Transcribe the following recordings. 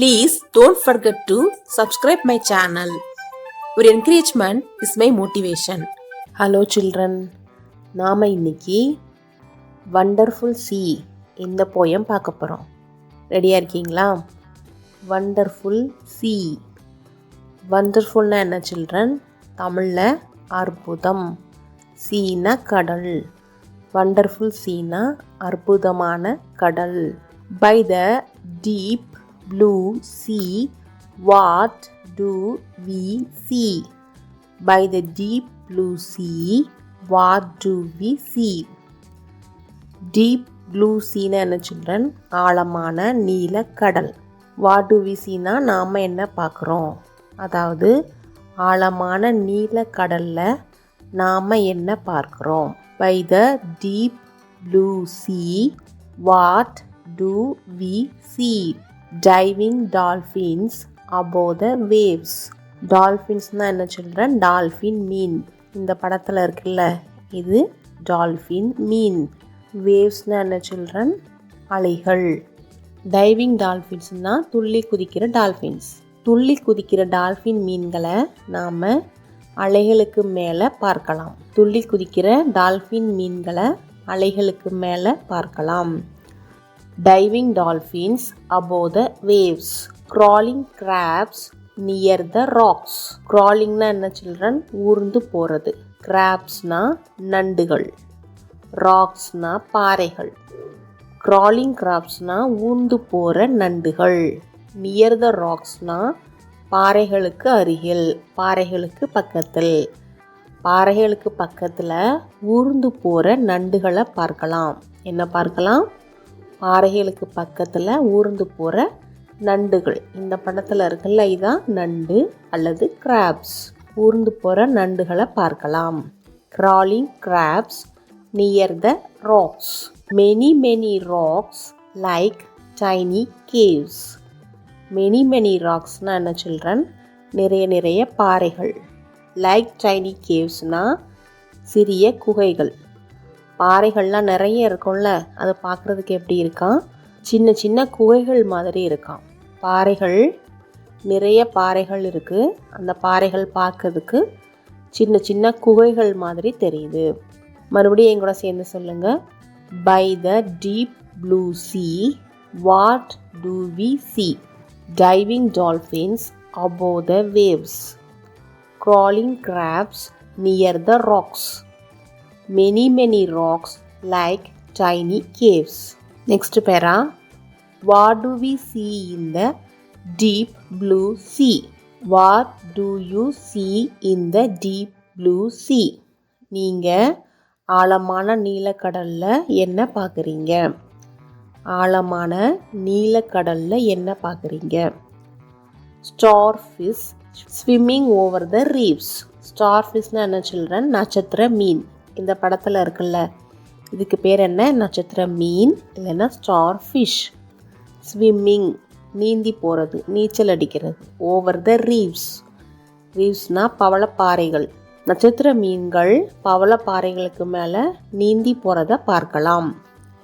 Please don't forget to subscribe my channel. Your encouragement is my motivation. Hello children. நாம இன்னைக்கு wonderful C இந்த poem பார்க்க போகிறோம். ரெடியாக இருக்கீங்களா? Wonderful C. வண்டர்ஃபுல்னா என்ன சில்ட்ரன்? தமிழில் அற்புதம். சீனா கடல். வண்டர்ஃபுல் சீனா அற்புதமான கடல். By the deep blue sea, what do we see? By the deep blue sea, what do we see? Deep blue sea na என்ன children? ஆழமான நீல கடல். What do we see na நாம என்ன பார்க்குறோம்? அதாவது ஆழமான நீல கடல்ல நாம என்ன பார்க்குறோம்? By the deep blue sea, what do we see? Diving dolphins above the waves. டால்ஃபின்ஸ்னா என்ன சில்ட்ரன்? டால்ஃபின் மீன். இந்த படத்தில் இருக்குல்ல, இது டால்ஃபின் மீன். வேவ்ஸ்னா என்ன சில்ட்ரன்? அலைகள். டைவிங் டால்ஃபின்ஸ்னால் துள்ளி குதிக்கிற டால்ஃபின்ஸ். துள்ளி குதிக்கிற டால்ஃபின் மீன்களை நாம் அலைகளுக்கு மேலே பார்க்கலாம். துள்ளி குதிக்கிற டால்ஃபின் மீன்களை அலைகளுக்கு மேலே பார்க்கலாம். Diving dolphins above the waves. Crawling crabs near the rocks. Crawlingனா என்ன சில்ட்ரன்? ஊர்ந்து போகிறது. crabsனா நண்டுகள். ராக்ஸ்னா பாறைகள். crawling crabsனா ஊர்ந்து போகிற நண்டுகள். near the rocksனா பாறைகளுக்கு அருகில், பாறைகளுக்கு பக்கத்தில். பாறைகளுக்கு பக்கத்தில் ஊர்ந்து போகிற நண்டுகளை பார்க்கலாம். என்ன பார்க்கலாம்? பாறைகளுக்கு பக்கத்தில் ஊர்ந்து போகிற நண்டுகள். இந்த படத்தில் இருக்குல்ல, இதான் நண்டு அல்லது கிராப்ஸ். ஊர்ந்து போகிற நண்டுகளை பார்க்கலாம். crawling crabs near the rocks. many rocks like tiny caves. many rocksனா என்ன சில்ட்ரன்? நிறைய பாறைகள். like tiny cavesனா சிறிய குகைகள். பாறைகள்லாம் நிறைய இருக்கும்ல, அது பார்க்குறதுக்கு எப்படி இருக்கான்? சின்ன சின்ன குகைகள் மாதிரி இருக்கான். பாறைகள் நிறைய பாறைகள் இருக்குது. அந்த பாறைகள் பார்க்கறதுக்கு சின்ன சின்ன குகைகள் மாதிரி தெரியுது. மறுபடியும் என் கூட சேர்ந்து சொல்லுங்கள். By the deep blue sea, what do we see? Diving dolphins above the waves. crawling crabs near the rocks. many rocks like tiny caves. Next para. What do we see in the deep blue sea? What do you see in the deep blue sea? நீங்க ஆழமான நீலக்கடல்ல என்ன பார்க்குறீங்க? ஆழமான நீலக்கடல்ல என்ன பார்க்குறீங்க? starfish swimming over the reefs. starfishனா என்ன children? நட்சத்திர மீன். இந்த படத்தில் இருக்குல்ல, இதுக்கு பேர் என்ன? நட்சத்திர மீன் இல்லைன்னா ஸ்டார் ஃபிஷ். ஸ்விம்மிங் நீந்தி போகிறது, நீச்சல் அடிக்கிறது. Over the ரீவ்ஸ். ரீவ்ஸ்னா பவளப்பாறைகள். நட்சத்திர மீன்கள் பவளப்பாறைகளுக்கு மேலே நீந்தி போகிறத பார்க்கலாம்.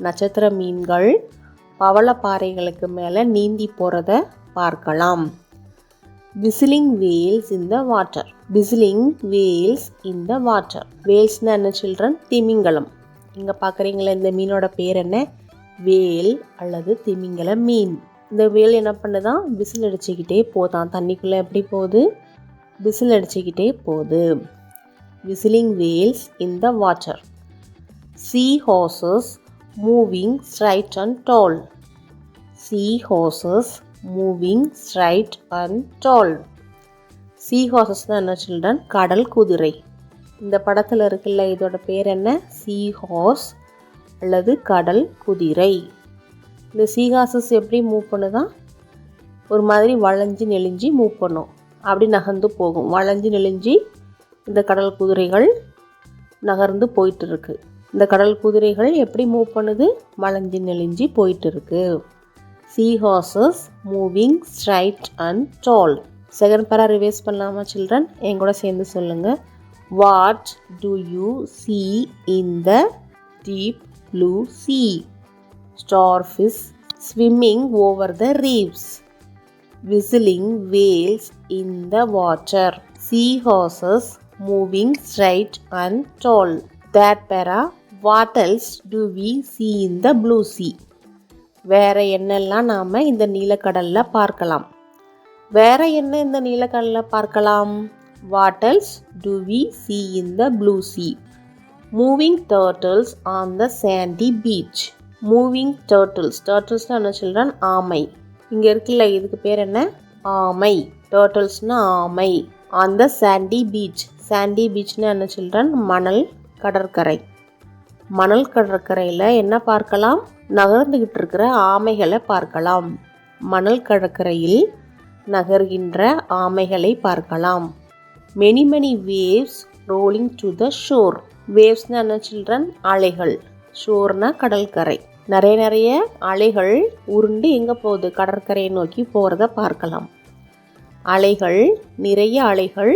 நட்சத்திர மீன்கள் பவளப்பாறைகளுக்கு மேலே நீந்தி போகிறத பார்க்கலாம். whistling whales in the water. whistling whales in the water. whalesனா என்ன சில்ட்ரன்? திமிங்கலம். இங்கே பார்க்குறீங்களா, இந்த மீனோட பேர் என்ன? வேல் அல்லது திமிங்கல மீன். இந்த வேல் என்ன பண்ணுதான்? விசில் அடிச்சுக்கிட்டே போதான். தண்ணிக்குள்ளே எப்படி போகுது? விசில் அடிச்சுக்கிட்டே போகுது. whistling whales in the water. sea horses moving straight and tall. sea horses moving straight and tall. sea horses தான் என்ன சில்ட்ரன்? கடல் குதிரை. இந்த படத்தில் இருக்குல்ல, இதோட பேர் என்ன? sea horse அல்லது கடல் குதிரை. இந்த sea horses எப்படி மூவ் பண்ணுதான்? ஒரு மாதிரி வளைஞ்சு நெளிஞ்சு மூவ் பண்ணும். அப்படி நகர்ந்து போகும். வளைஞ்சு நெளிஞ்சு இந்த கடல் குதிரைகள் நகர்ந்து போயிட்டு இருக்கு. இந்த கடல் குதிரைகள் எப்படி மூவ் பண்ணுது? வளைஞ்சு நெளிஞ்சு போயிட்டு இருக்கு. sea horses moving straight and tall. Second பேரா ரிவைஸ் பண்ணலாமா சில்ட்ரன்? என் கூட சேர்ந்து சொல்லுங்கள். What to you see in the deep blue sea? starfish swimming over the reefs. whistling whales in the water, seahorses moving straight and tall. Third para, what else do we see in the blue sea? வேற என்னெல்லாம் நாம இந்த நீலக்கடல்ல பார்க்கலாம்? வேற என்ன இந்த நீலக்கடல்ல பார்க்கலாம்? What else do we see in the blue sea? Moving turtles on the sandy beach. Moving turtles. Turtles என்ன children? ஆமை. இங்க இருக்குல்ல இதுக்கு பேர் என்ன? ஆமை. Turtlesனா ஆமை. On the sandy beach. Sandy beachனா என்ன children? மணல் கடற்கரை. மணல் கடற்கரையில் என்ன பார்க்கலாம்? நகர்ந்துகிட்டு இருக்கிற ஆமைகளை பார்க்கலாம். மணல் கடற்கரையில் நகர்கின்ற ஆமைகளை பார்க்கலாம். Many many waves rolling to the shore. Wavesனா என்ன children? அலைகள். ஷோர்னா கடற்கரை. நிறைய அலைகள் உருண்டு எங்கே போகுது? கடற்கரையை நோக்கி போகிறத பார்க்கலாம். அலைகள் நிறைய அலைகள்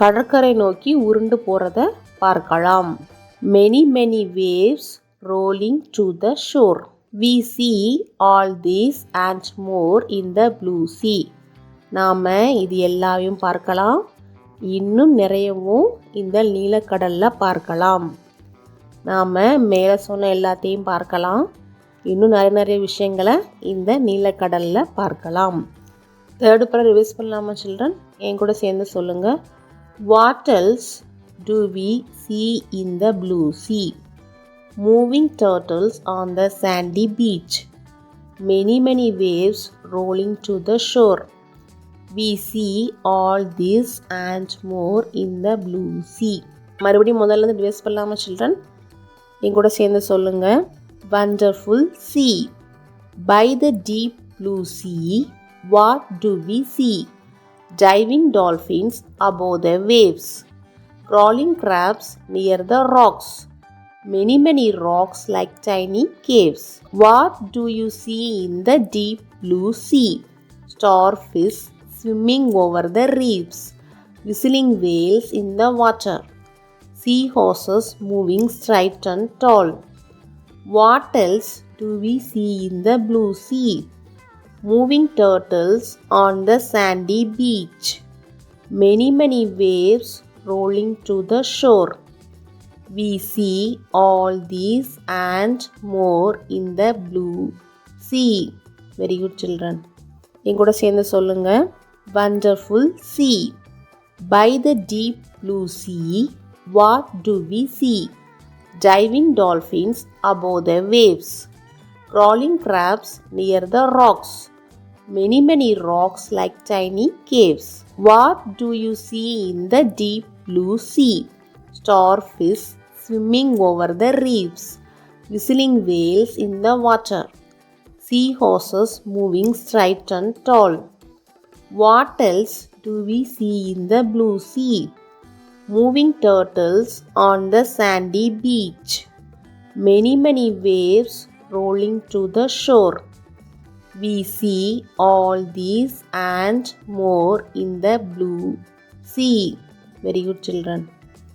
கடற்கரை நோக்கி உருண்டு போகிறத பார்க்கலாம். Many many waves rolling to the shore. We see all this and more in the blue sea. நாம் இது எல்லாவையும் பார்க்கலாம், இன்னும் நிறையவும் இந்த நீலக்கடலில் பார்க்கலாம். நாம் மேலே சொன்ன எல்லாத்தையும் பார்க்கலாம், இன்னும் நிறைய விஷயங்களை இந்த நீலக்கடலில் பார்க்கலாம். தேர்டு படம் ரிவைஸ் பண்ணலாமா சில்ட்ரன்? என் கூட சேர்ந்து சொல்லுங்கள். What else do we see in the blue sea? Moving turtles on the sandy beach. Many many waves rolling to the shore. We see all this and more in the blue sea. மறுபடியும் முதல்ல இருந்து revise பண்ணலாமா children? என் கூட சேர்ந்து சொல்லுங்க. Wonderful sea. By the deep blue sea, what do we see? Diving dolphins above the waves. Crawling crabs near the rocks. Many many rocks like tiny caves. What do you see in the deep blue sea? Starfish swimming over the reefs. Whistling whales in the water. Seahorses moving straight and tall. What else do we see in the blue sea? Moving turtles on the sandy beach. Many many waves rolling to the shore. We see all these and more in the blue sea. Very good children. என் கூட சேர்ந்து சொல்லுங்க. Wonderful sea. By the deep blue sea, what do we see? Diving dolphins above the waves. Crawling crabs near the rocks. Many many rocks like tiny caves. What do you see in the deep blue sea? Starfish swimming over the reefs. Whistling whales in the water. Seahorses moving straight and tall. What else do we see in the blue sea? Moving turtles on the sandy beach. Many many waves rolling to the shore. We see all these and more in the blue sea. Very good children.